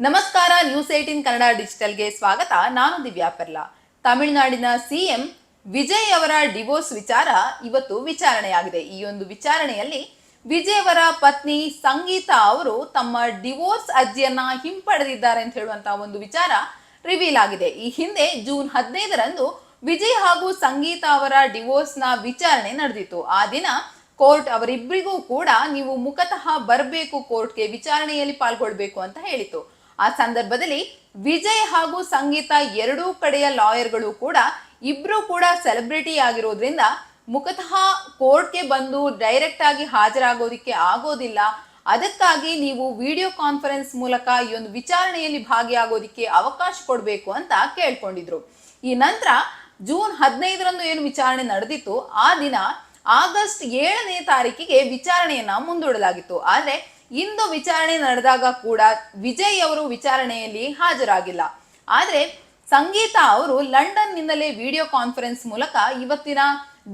ನಮಸ್ಕಾರ, ನ್ಯೂಸ್ 18 ಕನ್ನಡ ಡಿಜಿಟಲ್ಗೆ ಸ್ವಾಗತ. ನಾನು ದಿವ್ಯಾ ಪೆರ್ಲಾ. ತಮಿಳುನಾಡಿನ ಸಿಎಂ ವಿಜಯ್ ಅವರ ಡಿವೋರ್ಸ್ ವಿಚಾರ ಇವತ್ತು ವಿಚಾರಣೆಯಾಗಿದೆ. ಈ ಒಂದು ವಿಚಾರಣೆಯಲ್ಲಿ ವಿಜಯ್ ಅವರ ಪತ್ನಿ ಸಂಗೀತಾ ಅವರು ತಮ್ಮ ಡಿವೋರ್ಸ್ ಅರ್ಜಿಯನ್ನ ಹಿಂಪಡೆದಿದ್ದಾರೆ ಅಂತ ಹೇಳುವಂತಹ ಒಂದು ವಿಚಾರ ರಿವೀಲ್ ಆಗಿದೆ. ಈ ಹಿಂದೆ ಜೂನ್ 15ರಂದು ವಿಜಯ್ ಹಾಗೂ ಸಂಗೀತಾ ಅವರ ಡಿವೋರ್ಸ್ ನ ವಿಚಾರಣೆ ನಡೆದಿತ್ತು. ಆ ದಿನ ಕೋರ್ಟ್ ಅವರಿಬ್ಬರಿಗೂ ಕೂಡ ನೀವು ಮುಖತಃ ಬರಬೇಕು, ಕೋರ್ಟ್ಗೆ ವಿಚಾರಣೆಯಲ್ಲಿ ಪಾಲ್ಗೊಳ್ಬೇಕು ಅಂತ ಹೇಳಿತು. ಆ ಸಂದರ್ಭದಲ್ಲಿ ವಿಜಯ್ ಹಾಗೂ ಸಂಗೀತಾ ಎರಡೂ ಕಡೆಯ ಲಾಯರ್ಗಳು ಕೂಡ ಇಬ್ರು ಕೂಡ ಸೆಲೆಬ್ರಿಟಿ ಆಗಿರೋದ್ರಿಂದ ಮುಖತಃ ಕೋರ್ಟ್ಗೆ ಬಂದು ಡೈರೆಕ್ಟ್ ಆಗಿ ಹಾಜರಾಗೋದಿಕ್ಕೆ ಆಗೋದಿಲ್ಲ. ಅದಕ್ಕಾಗಿ ನೀವು ವಿಡಿಯೋ ಕಾನ್ಫರೆನ್ಸ್ ಮೂಲಕ ಈ ಒಂದು ವಿಚಾರಣೆಯಲ್ಲಿ ಭಾಗಿಯಾಗೋದಿಕ್ಕೆ ಅವಕಾಶ ಕೊಡಬೇಕು ಅಂತ ಕೇಳ್ಕೊಂಡಿದ್ರು. ಈ ನಂತರ ಜೂನ್ 15ರಂದು ಏನು ವಿಚಾರಣೆ ನಡೆದಿತ್ತು, ಆ ದಿನ ಆಗಸ್ಟ್ 7ನೇ ತಾರೀಕಿಗೆ ವಿಚಾರಣೆಯನ್ನ ಮುಂದೂಡಲಾಗಿತ್ತು. ಆದ್ರೆ ಇಂದು ವಿಚಾರಣೆ ನಡೆದಾಗ ಕೂಡ ವಿಜಯ್ ಅವರು ವಿಚಾರಣೆಯಲ್ಲಿ ಹಾಜರಾಗಿಲ್ಲ. ಆದ್ರೆ ಸಂಗೀತಾ ಅವರು ಲಂಡನ್ ನಿಂದಲೇ ವಿಡಿಯೋ ಕಾನ್ಫರೆನ್ಸ್ ಮೂಲಕ ಇವತ್ತಿನ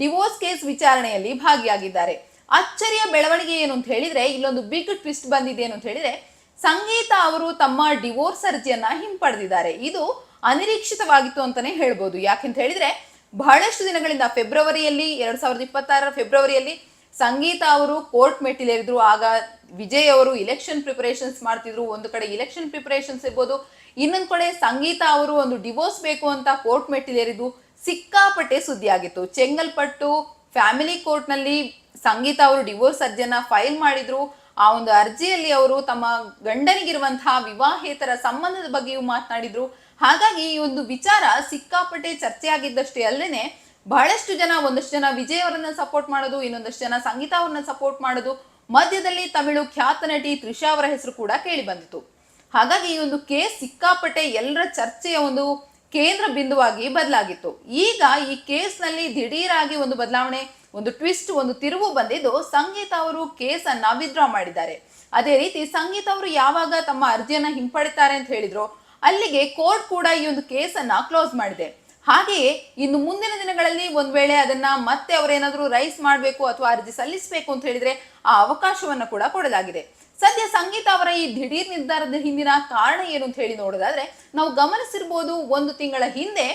ಡಿವೋರ್ಸ್ ಕೇಸ್ ವಿಚಾರಣೆಯಲ್ಲಿ ಭಾಗಿಯಾಗಿದ್ದಾರೆ. ಅಚ್ಚರಿಯ ಬೆಳವಣಿಗೆ ಏನು ಅಂತ ಹೇಳಿದ್ರೆ, ಇಲ್ಲೊಂದು ಬಿಗ್ ಟ್ವಿಸ್ಟ್ ಬಂದಿದೆ ಏನು ಅಂತ ಹೇಳಿದ್ರೆ, ಸಂಗೀತಾ ಅವರು ತಮ್ಮ ಡಿವೋರ್ಸ್ ಅರ್ಜಿಯನ್ನ ಹಿಂಪಡೆದಿದ್ದಾರೆ. ಇದು ಅನಿರೀಕ್ಷಿತವಾಗಿತ್ತು ಅಂತಾನೆ ಹೇಳ್ಬೋದು. ಯಾಕೆಂತ ಹೇಳಿದ್ರೆ ಬಹಳಷ್ಟು ದಿನಗಳಿಂದ ಫೆಬ್ರವರಿಯಲ್ಲಿ 2026 ಫೆಬ್ರವರಿಯಲ್ಲಿ ಸಂಗೀತಾ ಅವರು ಕೋರ್ಟ್ ಮೆಟ್ಟಿಲೇರಿದ್ರು. ಆಗ ವಿಜಯ್ ಅವರು ಇಲೆಕ್ಷನ್ ಪ್ರಿಪರೇಷನ್ಸ್ ಮಾಡ್ತಿದ್ರು. ಒಂದು ಕಡೆ ಇಲೆಕ್ಷನ್ ಪ್ರಿಪರೇಷನ್ಸ್ ಇರ್ಬೋದು, ಇನ್ನೊಂದು ಕಡೆ ಸಂಗೀತಾ ಅವರು ಒಂದು ಡಿವೋರ್ಸ್ ಬೇಕು ಅಂತ ಕೋರ್ಟ್ ಮೆಟ್ಟಿಲೇರಿದ್ದು ಸಿಕ್ಕಾಪಟ್ಟೆ ಸುದ್ದಿ ಆಗಿತ್ತು. ಚೆಂಗಲ್ಪಟ್ಟು ಫ್ಯಾಮಿಲಿ ಕೋರ್ಟ್ ನಲ್ಲಿ ಸಂಗೀತಾ ಅವರು ಡಿವೋರ್ಸ್ ಅರ್ಜಿಯನ್ನ ಫೈಲ್ ಮಾಡಿದ್ರು. ಆ ಒಂದು ಅರ್ಜಿಯಲ್ಲಿ ಅವರು ತಮ್ಮ ಗಂಡನಿಗಿರುವಂತಹ ವಿವಾಹೇತರ ಸಂಬಂಧದ ಬಗ್ಗೆಯೂ ಮಾತನಾಡಿದ್ರು. ಹಾಗಾಗಿ ಈ ಒಂದು ವಿಚಾರ ಸಿಕ್ಕಾಪಟ್ಟೆ ಚರ್ಚೆ ಆಗಿದ್ದಷ್ಟೇ ಅಲ್ಲದೆ ಬಹಳಷ್ಟು ಜನ, ಒಂದಷ್ಟು ಜನ ವಿಜಯ್ ಅವರನ್ನ ಸಪೋರ್ಟ್ ಮಾಡೋದು, ಇನ್ನೊಂದಷ್ಟು ಜನ ಸಂಗೀತಾ ಅವರನ್ನ ಸಪೋರ್ಟ್ ಮಾಡೋದು, ಮಧ್ಯದಲ್ಲಿ ತಮಿಳು ಖ್ಯಾತ ನಟಿ ತ್ರಿಷಾ ಅವರ ಹೆಸರು ಕೂಡ ಕೇಳಿ ಬಂದಿತ್ತು. ಹಾಗಾಗಿ ಈ ಒಂದು ಕೇಸ್ ಸಿಕ್ಕಾಪಟ್ಟೆ ಎಲ್ಲರ ಚರ್ಚೆಯ ಒಂದು ಕೇಂದ್ರ ಬಿಂದುವಾಗಿ ಬದಲಾಗಿತ್ತು. ಈಗ ಈ ಕೇಸ್ ನಲ್ಲಿ ದಿಢೀರಾಗಿ ಒಂದು ಬದಲಾವಣೆ, ಒಂದು ಟ್ವಿಸ್ಟ್, ಒಂದು ತಿರುವು ಬಂದಿದ್ದು ಸಂಗೀತಾ ಅವರು ಕೇಸ್ ಅನ್ನ ವಿತ್ಡ್ರಾ ಮಾಡಿದ್ದಾರೆ. ಅದೇ ರೀತಿ ಸಂಗೀತಾ ಅವರು ಯಾವಾಗ ತಮ್ಮ ಅರ್ಜಿಯನ್ನ ಹಿಂಪಡಿತಾರೆ ಅಂತ ಹೇಳಿದ್ರು, ಅಲ್ಲಿಗೆ ಕೋರ್ಟ್ ಕೂಡ ಈ ಒಂದು ಕೇಸ್ ಅನ್ನ ಕ್ಲೋಸ್ ಮಾಡಿದೆ. ಹಾಗೆಯೇ ಇನ್ನು ಮುಂದಿನ ದಿನಗಳಲ್ಲಿ ಒಂದ್ ವೇಳೆ ಅದನ್ನ ಮತ್ತೆ ಅವರೇನಾದ್ರೂ ರೈಸ್ ಮಾಡಬೇಕು ಅಥವಾ ಅರ್ಜಿ ಸಲ್ಲಿಸಬೇಕು ಅಂತ ಹೇಳಿದ್ರೆ ಆ ಅವಕಾಶವನ್ನ ಕೂಡ ಕೊಡಲಾಗಿದೆ. ಸದ್ಯ ಸಂಗೀತಾ ಅವರ ಈ ದಿಢೀರ್ ನಿರ್ಧಾರದ ಹಿಂದಿನ ಕಾರಣ ಏನು ಅಂತ ಹೇಳಿ ನೋಡೋದಾದ್ರೆ, ನಾವು ಗಮನಿಸಿರ್ಬೋದು, ಒಂದು ತಿಂಗಳ ಹಿಂದೆ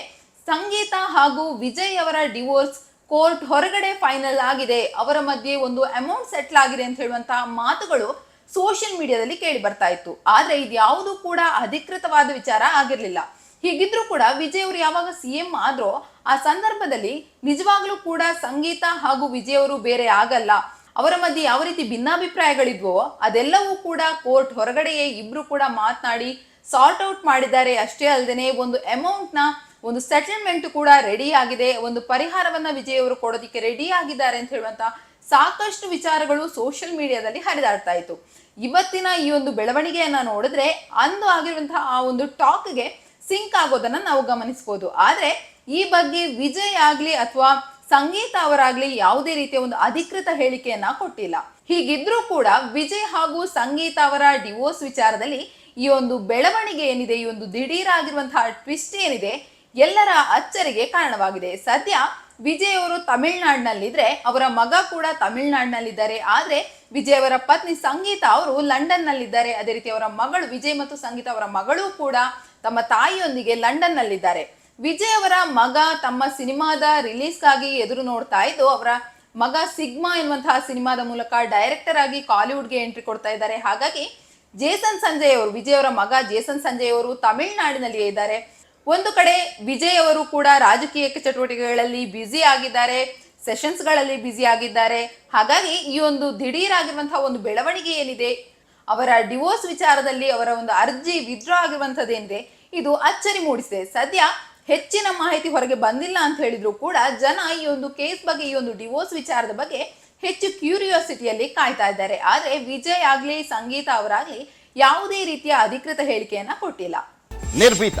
ಸಂಗೀತಾ ಹಾಗೂ ವಿಜಯ್ ಅವರ ಡಿವೋರ್ಸ್ ಕೋರ್ಟ್ ಹೊರಗಡೆ ಫೈನಲ್ ಆಗಿದೆ, ಅವರ ಮಧ್ಯೆ ಒಂದು ಅಮೌಂಟ್ ಸೆಟ್ಲ್ ಆಗಿದೆ ಅಂತ ಹೇಳುವಂತಹ ಮಾತುಗಳು ಸೋಷಿಯಲ್ ಮೀಡಿಯಾದಲ್ಲಿ ಕೇಳಿ ಬರ್ತಾ ಇತ್ತು. ಆದ್ರೆ ಇದ್ಯಾವುದು ಕೂಡ ಅಧಿಕೃತವಾದ ವಿಚಾರ ಆಗಿರ್ಲಿಲ್ಲ. ಹೀಗಿದ್ರು ಕೂಡ ವಿಜಯ್ ಅವರು ಯಾವಾಗ ಸಿಎಂ ಆದ್ರೋ ಆ ಸಂದರ್ಭದಲ್ಲಿ ನಿಜವಾಗ್ಲೂ ಕೂಡ ಸಂಗೀತಾ ಹಾಗೂ ವಿಜಯ್ ಅವರು ಬೇರೆ ಆಗಲ್ಲ, ಅವರ ಮಧ್ಯೆ ಯಾವ ರೀತಿ ಭಿನ್ನಾಭಿಪ್ರಾಯಗಳಿದ್ವೋ ಅದೆಲ್ಲವೂ ಕೂಡ ಕೋರ್ಟ್ ಹೊರಗಡೆಯೇ ಇಬ್ರು ಕೂಡ ಮಾತನಾಡಿ ಸಾರ್ಟ್ ಔಟ್ ಮಾಡಿದ್ದಾರೆ. ಅಷ್ಟೇ ಅಲ್ಲದೆ ಒಂದು ಅಮೌಂಟ್ ನ ಒಂದು ಸೆಟಲ್ಮೆಂಟ್ ಕೂಡ ರೆಡಿ ಆಗಿದೆ, ಒಂದು ಪರಿಹಾರವನ್ನ ವಿಜಯ್ ಅವರು ಕೊಡೋದಿಕ್ಕೆ ರೆಡಿ ಆಗಿದ್ದಾರೆ ಅಂತ ಹೇಳುವಂತ ಸಾಕಷ್ಟು ವಿಚಾರಗಳು ಸೋಷಿಯಲ್ ಮೀಡಿಯಾದಲ್ಲಿ ಹರಿದಾಡ್ತಾ ಇತ್ತು. ಇವತ್ತಿನ ಈ ಒಂದು ಬೆಳವಣಿಗೆಯನ್ನ ನೋಡಿದ್ರೆ ಅಂದು ಆಗಿರುವಂತಹ ಆ ಒಂದು ಟಾಕ್ಗೆ ಸಿಂಕ್ ಆಗೋದನ್ನ ನಾವು ಗಮನಿಸಬಹುದು. ಆದ್ರೆ ಈ ಬಗ್ಗೆ ವಿಜಯ್ ಆಗ್ಲಿ ಅಥವಾ ಸಂಗೀತಾ ಅವರಾಗ್ಲಿ ಯಾವುದೇ ರೀತಿಯ ಒಂದು ಅಧಿಕೃತ ಹೇಳಿಕೆಯನ್ನ ಕೊಟ್ಟಿಲ್ಲ. ಹೀಗಿದ್ರೂ ಕೂಡ ವಿಜಯ್ ಹಾಗೂ ಸಂಗೀತಾ ಅವರ ಡಿವೋರ್ಸ್ ವಿಚಾರದಲ್ಲಿ ಈ ಒಂದು ಬೆಳವಣಿಗೆ ಏನಿದೆ, ಈ ಒಂದು ದಿಢೀರ್ ಆಗಿರುವಂತಹ ಟ್ವಿಸ್ಟ್ ಏನಿದೆ, ಎಲ್ಲರ ಅಚ್ಚರಿಗೆ ಕಾರಣವಾಗಿದೆ. ಸದ್ಯ ವಿಜಯ್ ಅವರು ತಮಿಳುನಾಡಿನಲ್ಲಿದ್ರೆ ಅವರ ಮಗ ಕೂಡ ತಮಿಳುನಾಡಿನಲ್ಲಿದ್ದಾರೆ. ಆದ್ರೆ ವಿಜಯ್ ಅವರ ಪತ್ನಿ ಸಂಗೀತಾ ಅವರು ಲಂಡನ್ ನಲ್ಲಿದ್ದಾರೆ. ಅದೇ ರೀತಿ ಅವರ ಮಗಳು ವಿಜಯ್ ಮತ್ತು ಸಂಗೀತಾ ಅವರ ಮಗಳು ಕೂಡ ತಮ್ಮ ತಾಯಿಯೊಂದಿಗೆ ಲಂಡನ್ ನಲ್ಲಿದ್ದಾರೆ. ವಿಜಯ್ ಅವರ ಮಗ ತಮ್ಮ ಸಿನಿಮಾದ ರಿಲೀಸ್ಗಾಗಿ ಎದುರು ನೋಡ್ತಾ ಇದ್ದು, ಅವರ ಮಗ ಸಿಗ್ಮಾ ಎನ್ನುವಂತಹ ಸಿನಿಮಾದ ಮೂಲಕ ಡೈರೆಕ್ಟರ್ ಆಗಿ ಕಾಲಿವುಡ್ಗೆ ಎಂಟ್ರಿ ಕೊಡ್ತಾ ಇದ್ದಾರೆ. ಹಾಗಾಗಿ ಜೇಸನ್ ಸಂಜಯ್ ಅವರು, ವಿಜಯ್ ಅವರ ಮಗ ಜೇಸನ್ ಸಂಜಯ್ ಅವರು ತಮಿಳುನಾಡಿನಲ್ಲಿಯೇ ಇದ್ದಾರೆ. ಒಂದು ಕಡೆ ವಿಜಯ್ ಅವರು ಕೂಡ ರಾಜಕೀಯ ಚಟುವಟಿಕೆಗಳಲ್ಲಿ ಬ್ಯುಸಿ ಆಗಿದ್ದಾರೆ, ಸೆಷನ್ಸ್ ಗಳಲ್ಲಿ ಬ್ಯುಸಿ ಆಗಿದ್ದಾರೆ. ಹಾಗಾಗಿ ಈ ಒಂದು ದಿಢೀರ್ ಆಗಿರುವಂತಹ ಒಂದು ಬೆಳವಣಿಗೆ ಏನಿದೆ, ಅವರ ಡಿವೋರ್ಸ್ ವಿಚಾರದಲ್ಲಿ ಅವರ ಒಂದು ಅರ್ಜಿ ವಿತ್ಡ್ರಾ ಆಗಿರುವಂತದ್ದೇನಿದೆ, ಇದು ಅಚ್ಚರಿ ಮೂಡಿಸಿದೆ. ಸದ್ಯ ಹೆಚ್ಚಿನ ಮಾಹಿತಿ ಹೊರಗೆ ಬಂದಿಲ್ಲ ಅಂತ ಹೇಳಿದ್ರು ಕೂಡ ಜನ ಈ ಒಂದು ಕೇಸ್ ಬಗ್ಗೆ, ಈ ಒಂದು ಡಿವೋರ್ಸ್ ವಿಚಾರದ ಬಗ್ಗೆ ಹೆಚ್ಚು ಕ್ಯೂರಿಯಾಸಿಟಿಯಲ್ಲಿ ಕಾಯ್ತಾ ಇದ್ದಾರೆ. ಆದ್ರೆ ವಿಜಯ್ ಆಗ್ಲಿ ಸಂಗೀತಾ ಅವರಾಗ್ಲಿ ಯಾವುದೇ ರೀತಿಯ ಅಧಿಕೃತ ಹೇಳಿಕೆಯನ್ನ ಕೊಟ್ಟಿಲ್ಲ. ನಿರ್ಭೀತ,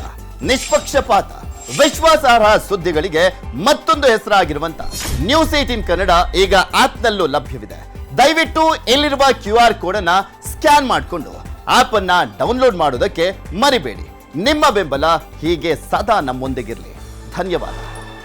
ನಿಷ್ಪಕ್ಷಪಾತ, ವಿಶ್ವಾಸಾರ್ಹ ಸುದ್ದಿಗಳಿಗೆ ಮತ್ತೊಂದು ಹೆಸರಾಗಿರುವಂತ ನ್ಯೂಸ್ 18 ಕನ್ನಡ ಈಗ ಆಪ್ನಲ್ಲೂ ಲಭ್ಯವಿದೆ. ದಯವಿಟ್ಟು ಇಲ್ಲಿರುವ QR ಕೋಡ್ ಅನ್ನ ಸ್ಕ್ಯಾನ್ ಮಾಡಿಕೊಂಡು ಆಪ್ ಅನ್ನ ಡೌನ್ಲೋಡ್ ಮಾಡೋದಕ್ಕೆ ಮರಿಬೇಡಿ. ನಿಮ್ಮ ಬೆಂಬಲ ಹೀಗೆ ಸದಾ ನಮ್ಮೊಂದಿಗಿರಲಿ. ಧನ್ಯವಾದ.